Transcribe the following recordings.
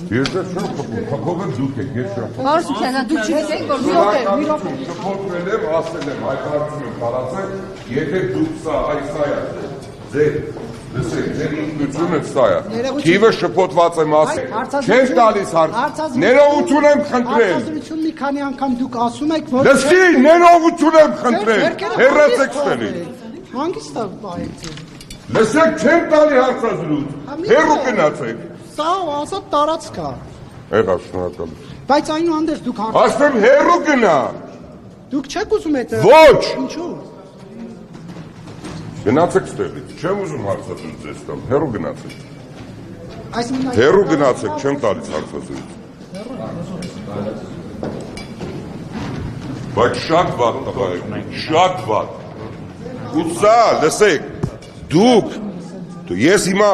Ես չեմ խփում, դուք եք, ես չեմ։ Պարոն Սուքյանյան, դուք չգիտեք, որ մի րոպե։ Շփոթվել եմ, ասել եմ, հայտարարություն եմ տարածել, եթե դուք սա ձեր լսեք, ձեր ինքնությունը սա է։ Թիվը շփոթված եմ ասել։ Չեմ տալիս հարց։ Ներողություն եմ խնդրել։ Հարցազրույցում մի քանի անգամ դուք ասում եք, որ Լսի, ներողություն եմ խնդրել։ Հեռացեք ստենից։ Հանգիստ է բայեք։ Լսեք, չեմ տալի հարցազրույց։ Հեռու գնացեք։ Սա ազատ տարածք է։ Եղա, շնորհակալ։ Բայց այնուհանդերձ դուք Ասեմ հեռու գնա։ Դուք չեք ուզում այդ։ Ոչ։ Ինչու։ Գնացեք ստեղից, չեմ ուզում հարցազրույց ձեզ տալ, հեռու գնացեք։ Այսինքն Հեռու գնացեք, չեմ տալիս հարցազրույց։ Բայց շատ վատ տղա եք, շատ վատ։ Ու սա, լսեք, դուք, ես հիմա,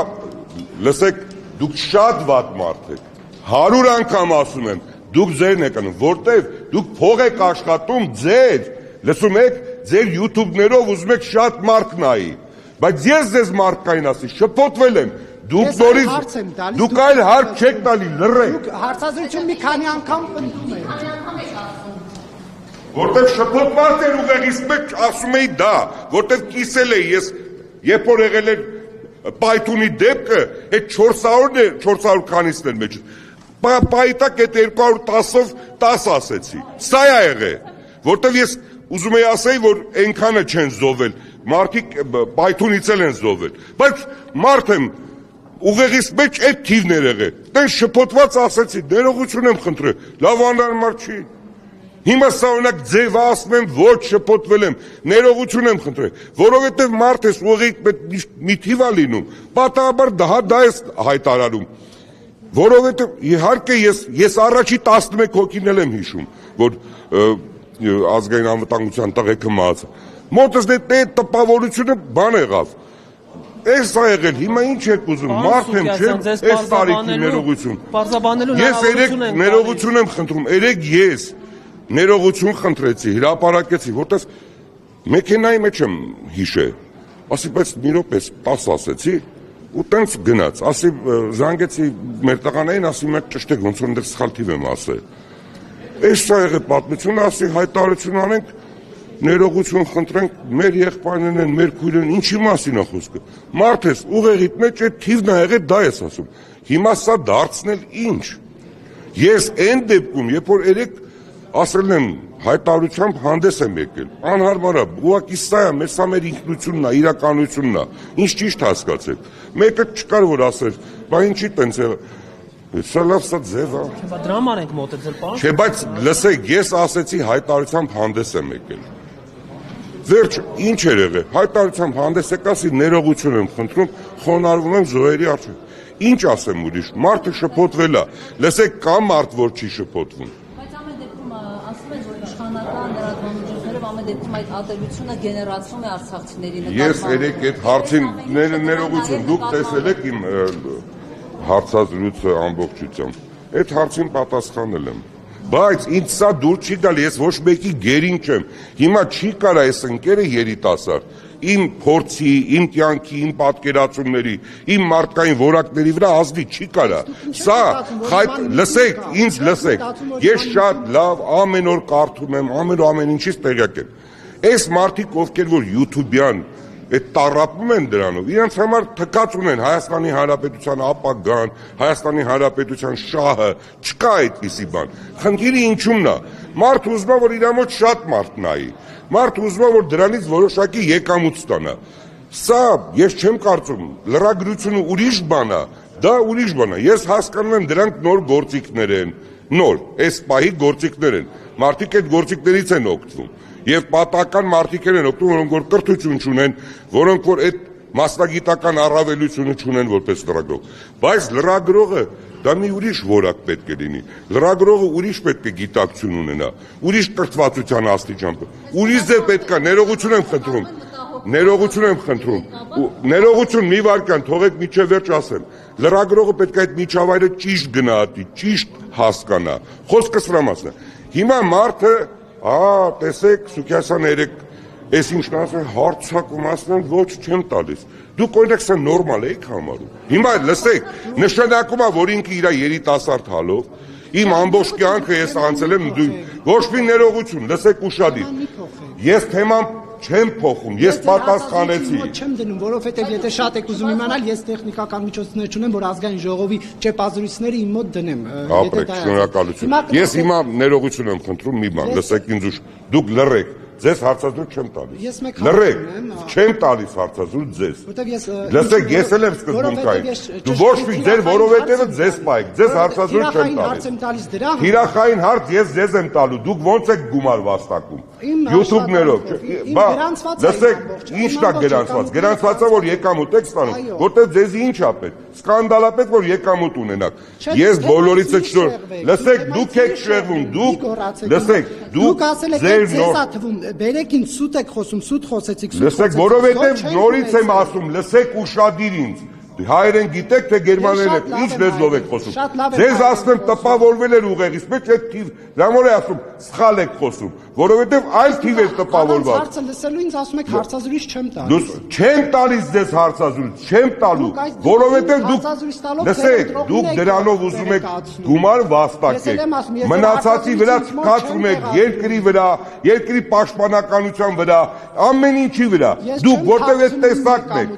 լսեք, դուք շատ վատ մարդ եք, 100 անգամ ասում եմ, դուք ձերն եք անում, որտև դուք փող եք աշխատում ձեր, լսում եք, ձեր YouTube-ներով ուզում եք շատ մարդ նայի, բայց ես ձեզ մարդկային ասի, շփոթվել եմ, դուք նորից, դուք այլ հարց չեք տալի, լռեք։ Դուք հարցազրույցում մի քանի անգամ պնդում եք։ Որտև շփոթված էր ուղեղիս մեջ ասում էի դա, որտև կիսել էի ես, երբ որ եղել էր պայթունի դեպքը, այդ 400 քանիսն էր մեջ, պայտակ այդ 210-ով 10 ասեցի, սա է եղել, որտև ես ուզում էի ասեի, որ ենքանը չեն զովել, մարդիկ պայթունից էլ են զովել, բայց մարդ եմ, ուղեղիս մեջ այդ թիվն էր եղել, տեն շփոթված ասեցի, ներողություն եմ խնդրել, լավ անհարմար չի, հիմա սահունակ ձև ասում եմ, ոչ շփոթվել եմ, ներողություն եմ խնդրել, որովհետև մարդ ես ուղեղիդ մի թիվ է լինում, պատահաբար դա ես հայտարարում, որովհետև իհարկե ես առաջի 11 հոգին էլ եմ հիշում, որ ազգային անվտանգության տղեկը մահացավ, մոտս դե տպավորությունը բան եղավ, Այս է եղել, հիմա ինչ եք ուզում, մարդ եմ չեմ, այս տարիքի ներողություն, ես երեք ներողություն եմ խնդրում, երեք ես ներողություն խնդրեցի, հրապարակեցի, որտես մեքենայի մեջ եմ հիշե, ասի պես մի րոպես 10 ասեցի, ու տենց գնաց, ասի զանգեցի մեր տղաներին, ասի մեր ճշտեք, ոնց որ դեր սխալ թիվ եմ ասել, այս է եղել պատմությունը, ասի հայտարարություն անենք, ներողություն խնդրենք, մեր եղբայրներն են, մեր քույրերն, ինչի մասին է խոսքը։ Մարդ ես, ուղեղիդ մեջ այդ թիվն ա եղել, դա ես ասում։ Հիմա սա դարձնել ինչ։ Ես այն դեպքում, երբ որ երեք ասել եմ, հայտարարությամբ հանդես եմ եկել, անհարմար է, ուղղակի սա է, սա մեր ինքնությունն է, իրականությունն է, ինչ ճիշտ հասկացեք։ Մեկը չկար որ ասել, բա ինչի տենց եղել։ Սա լավ սա ձև է։ Դրաման ենք մոտեցել, պարոն։ Չէ, բայց լսեք, ես ասեցի հայտարարությամբ հանդես եմ եկել։ Վերջ, ինչ էր եղել, հայտարարությամբ հանդես եք ասի, ներողություն եմ խնդրում, խոնարհվում եմ զոհերի առջև։ Ինչ ասեմ ուրիշ, մարդը շփոթվել է, լսեք կա մարդ, որ չի շփոթվում։ Բայց ամեն դեպքում ասում են, որ իշխանական լրատվամիջոցներով ամեն դեպքում այդ ատելությունը գեներացվում է արցախցիների նկատմամբ։ Ես երեք այդ հարցին ներողություն, դուք տեսել եք իմ հարցազրույցը ամբողջությամբ, այդ հարցին պատասխանել եմ։ Բայց ինձ սա դուր չի գալ, ես ոչ մեկի գերին չեմ, հիմա չի կարա այս ընկերը երիտասարդ, իմ փորձի, իմ կյանքի, իմ պատկերացումների, իմ մարդկային որակների վրա ազդի չի կարա, սա, լսեք, ինձ լսեք, ես շատ լավ ամեն օր կարդում եմ, ամեն ինչից տեղյակ եմ, այս մարդիկ ովքեր որ յութուբյան, այդ տառապում են դրանով, իրենց համար թքած ունեն Հայաստանի Հանրապետության ապագան, Հայաստանի Հանրապետության շահը, չկա այդպիսի բան։ Խնդիրը ինչումն է։ Մարդ ուզում է, որ իր մոտ շատ մարդ նայի։ Մարդ ուզում է, որ դրանից որոշակի եկամուտ ստանա։ Սա ես չեմ կարծում, լրագրությունը ուրիշ բան է, դա ուրիշ բան է։ Ես հասկանում եմ դրանք նոր գործիքներ են, նոր, այս պահի գործիքներ են։ Մարդիկ այդ գործիքներից են օգտվում։ Եվ պատահական մարդիկ են օգտվում, որոնք որ կրթություն չունեն, որոնք որ այդ մասնագիտական առավելությունը չունեն որպես լրագրող։ Բայց լրագրողը դա մի ուրիշ որակ պետք է լինի։ Լրագրողը ուրիշ պետք է գիտակցություն ունենա, ուրիշ կրթվածության աստիճան։ Ուրիշ ձև պետք է, ներողություն եմ խնդրում։ Ներողություն եմ խնդրում։ Ներողություն մի վարքան, թողեք միջև վերջ ասեմ։ Լրագրողը պետք է այդ միջավայրը ճիշտ գնահատի, ճիշտ հասկանա։ Խոսքը սրա մասն է։ Հիմա մարդը տեսեք, Սուքիասյանը երեք Ես ինչն ասեմ, հարցակում ասեմ, ոչ չեմ տալիս։ Դուք օրինակ սա նորմալ եք համարում։ Հիմա լսեք, նշանակում է, որ ինքը իր երիտասարդ հալով, իմ ամբողջ կյանքը ես անցել եմ ոչ մի ներողություն, լսեք ուշադիր։ Ես թեման չեմ փոխում, ես պատասխանեցի։ Չեմ դնում, որովհետև եթե շատ եք ուզում իմանալ, ես տեխնիկական միջոցներ չունեմ, որ ազգային ժողովի ճեպազրույցները իմ մոտ դնեմ։ Ապրեք, շնորհակալություն։ Ես հիմա ներողություն եմ խնդրում մի բան, լսեք ինձ ուշ, դուք լռեք, ձեզ հարցազրույց չեմ տալիս։ Լռեք, չեմ տալիս հարցազրույց ձեզ։ Լսեք, ես էլ եմ սկզբում կային։ Դու ոչ մի ձեր որովհետև ձեզ պայք, ձեզ հարցազրույց չեմ տալիս։ Թիրախային հարց ես ձեզ եմ տալու, դուք ոնց եք գումար վաստակում։ YouTube-ներով։ Բա, լսեք, ի՞նչն է գրանցված։ Գրանցվածը որ եկամուտ եք ստանում, որտեղ ձեզ ինչ է պետք։ Սկանդալապետ որ եկամուտ ունենաք։ Ես բոլորիցը չոր։ Լսեք, դուք եք շեղվում, դուք լսեք, դուք ձեր նոր Բերեք ինձ սուտ եք խոսում, սուտ խոսեցիք, սուտ լսեք, որովհետև նորից եմ ասում, լսեք ուշադիր ինձ։ Հայերեն գիտեք, թե գերմաներեն եք, ինչ լեզվով եք խոսում։ Ձեզ ասում տպավորվել էր ուղեղից, մեջ այդ թիվ, դրամոր է ասում, սխալ եք խոսում, որովհետև այլ թիվ էր տպավորված։ Հարցը լսելու ինձ ասում եք հարցազրույց չեմ տալիս։ Չեմ տալիս ձեզ հարցազրույց, չեմ տալու, որովհետև դուք լսեք, դուք դրանով ուզում եք գումար վաստակեք, մնացածի վրա ցկացում եք երկրի վրա, երկրի պաշտպանականության վրա, ամեն ինչի վրա։ Դուք որտեղ եք տեսակն եք։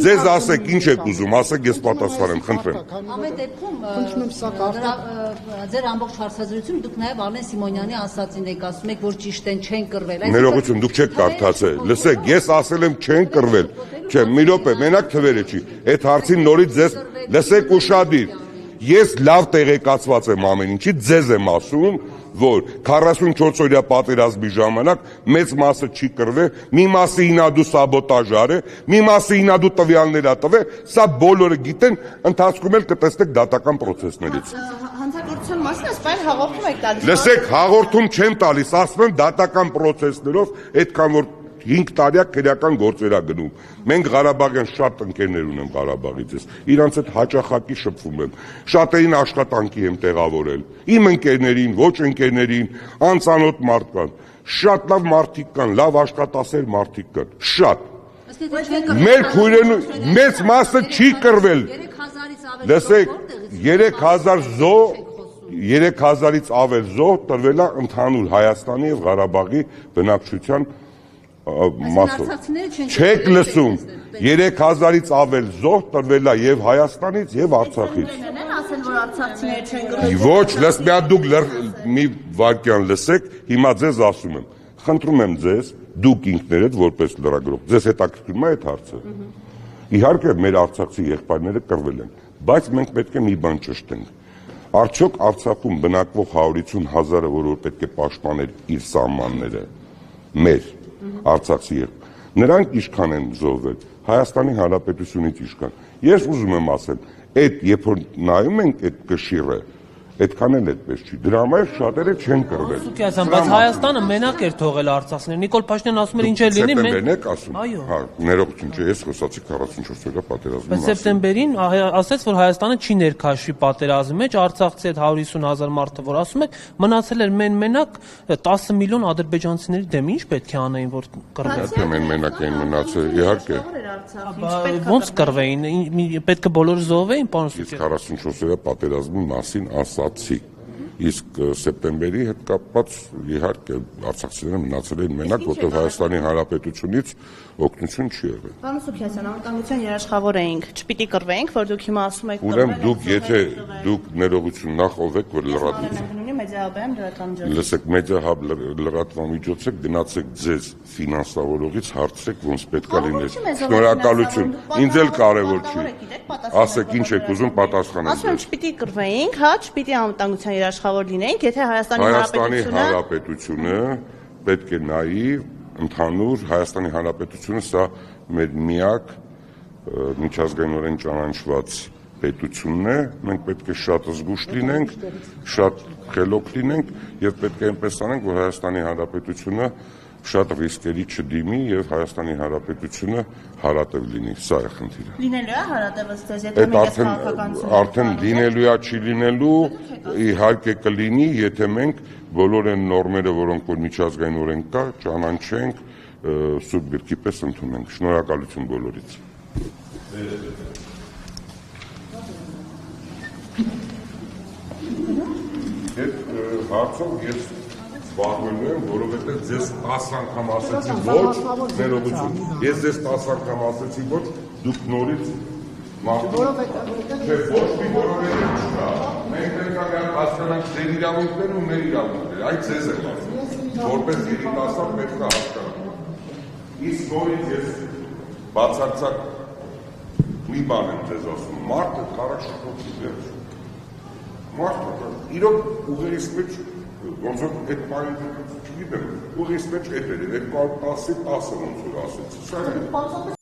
Ձեզ ասեք ինչ եք ուզում, ասեք ես պատասխանեմ, խնդրեմ։ Ամեն դեպքում ձեր ամբողջ հարցազրույցում դուք նաև Արմեն Սիմոնյանի ասածին եք ասում եք, որ ճիշտ են չեն կռվել։ Ներողություն, դուք չեք կարդացել։ Լսեք, ես ասել եմ չեն կռվել։ Չէ, մի րոպե, մենակ թվերը չի։ Այդ հարցին նորից ձեզ լսեք ուշադիր։ Ես լավ տեղեկացված եմ ամեն ինչի, ձեզ եմ ասում, որ 44-օրյա պատերազմի ժամանակ մեծ մասը չի կռվել, մի մասը ինադու սաբոտաժար է, մի մասը ինադու տվյալներ ա տվել, սա բոլորը գիտեն, ընթացքում էլ կտեսնեք դատական պրոցեսներից։ Հանցագործության մասն է, սպայն հաղորդում եք տալիս։ Լսեք, հաղորդում չեմ տալիս, ասում եմ դատական պրոցեսներով, այդքան որ 5 տարյա քրեական գործերա գնում։ Մենք Ղարաբաղյան շատ ընկերներ ունեմ Ղարաբաղից, իրանց հետ հաճախակի շփվում եմ, շատերին աշխատանքի եմ տեղավորել, իմ ընկերներին, ոչ ընկերներին, անծանոթ մարդկանց, շատ լավ մարդիկ կան, լավ աշխատասեր մարդիկ կան, շատ։ Մեր քույրերն մեծ մասը չի կռվել։ Լսեք, 3000-ից ավել զոհ տրվել է ընդհանուր Հայաստանի եւ Ղարաբաղի բնակչության մասով։ Չեք լսում, 3000-ից ավել զոհ տրվել է եւ Հայաստանից եւ Արցախից։ Ասել որ արցախցիները չեն կռվել։ Ոչ, լսեք, դուք մի վարքյան լսեք, հիմա ձեզ ասում եմ։ Խնդրում եմ ձեզ, դուք ինքներդ որպես լրագրող, ձեզ հետաքրքրում է այդ հարցը։ Իհարկե մեր արցախցի եղբայրները կռվել են, բայց մենք պետք է մի բան ճշտենք։ Արդյոք Արցախում բնակվող 150,000-ը, որ պետք է պաշտպաներ իր սահմանները, մեր արցախցի նրանք ինչքան են զոհվել, Հայաստանի Հանրապետությունից ինչքան։ Ես ուզում եմ ասել, այդ երբ որ նայում ենք այդ կշիռը, այդքան էլ այդպես չի։ Դրա համար շատերը չեն կռվել։ Սուկիասյան, բայց Հայաստանը մենակ էր թողել Արցախցիներին։ Նիկոլ Փաշինյանն ասում էր ինչ է լինի, Սեպտեմբերն եք ասում։ Հա, ներողություն, չէ, ես խոսացի 44-օրյա պատերազմի մասին։ Սեպտեմբերին ասաց, որ Հայաստանը չի ներքաշվի պատերազմի մեջ, Արցախցի այդ 150,000 մարդը, որ ասում եք, մնացել էր մենակ 10 միլիոն ադրբեջանցիների դեմ, ինչ պետք է անեին, որ կռվեն։ Մենակ էին մնացել, իհարկե։ Ոնց կռվեին, պետք է բոլորը զոհվեին, պարոն Սուկիասյան։ 44-օրյա պատերազմի մասին ասացի։ Իսկ սեպտեմբերի հետ կապված իհարկե արցախցիները մնացել են մենակ, որտեղ Հայաստանի Հանրապետությունից օգնություն չի եղել։ Պարոն Սուկիասյան, անվտանգության երաշխավոր էինք, չպիտի կռվեինք, որ դուք հիմա ասում եք։ Ուրեմն դուք եթե դուք ներողություն նախ ով եք, որ լրատվություն։ Լսեք, մեդիահաբ լրատվամիջոց եք, գնացեք ձեզ ֆինանսավորողից հարցրեք, ոնց պետք է լիներ։ Շնորհակալություն։ Ինձ էլ կարևոր չի։ Ասեք ինչ եք ուզում, պատասխանեմ։ Ասում եմ, չպիտի կռվեինք, հա, չպիտի անվտանգության երաշխավոր լինեինք, եթե Հայաստանի Հանրապետությունը պետք է նայի ընդհանուր Հայաստանի Հանրապետությունը, սա մեր միակ միջազգայինորեն ճանաչված պետությունն է, մենք պետք է շատ զգուշ լինենք, շատ խելոք լինենք եւ պետք է այնպես անենք, որ Հայաստանի Հանրապետությունը շատ ռիսկերի չդիմի եւ Հայաստանի Հանրապետությունը հարատև լինի, սա է խնդիրը։ Լինելու է հարատևը ստեզ, եթե մենք քաղաքականություն արդեն լինելու է, չի լինելու, իհարկե կլինի, եթե մենք բոլոր այն նորմերը, որոնք որ միջազգայինորեն կա, ճանաչենք, Սուրբ Գրքի պես ընդունենք։ Շնորհակալություն բոլորից։ Այդ հարցով ես զբաղվելու եմ, որովհետև ձեզ 10 անգամ ասեցի ոչ, ներողություն։ Ես ձեզ 10 անգամ ասեցի ոչ, դուք նորից Չէ, ոչ մի որովհետև չկա։ Մենք պետք է հասկանանք ձեր իրավունքներն ու մեր իրավունքները, այդ ձեզ եմ ասում։ Որպես երիտասարդ պետք է հասկանանք։ Իսկ նորից ես բացարձակ մի բան եմ ձեզ ասում, մարդը կարաշփոթի վերջ։ Մարդը, իրոք ուղերից մեջ, ոնց որ այդ պարին չգիտեմ, ուղերից մեջ էդ էր, 210-ի 10 ոնց որ ասեցի։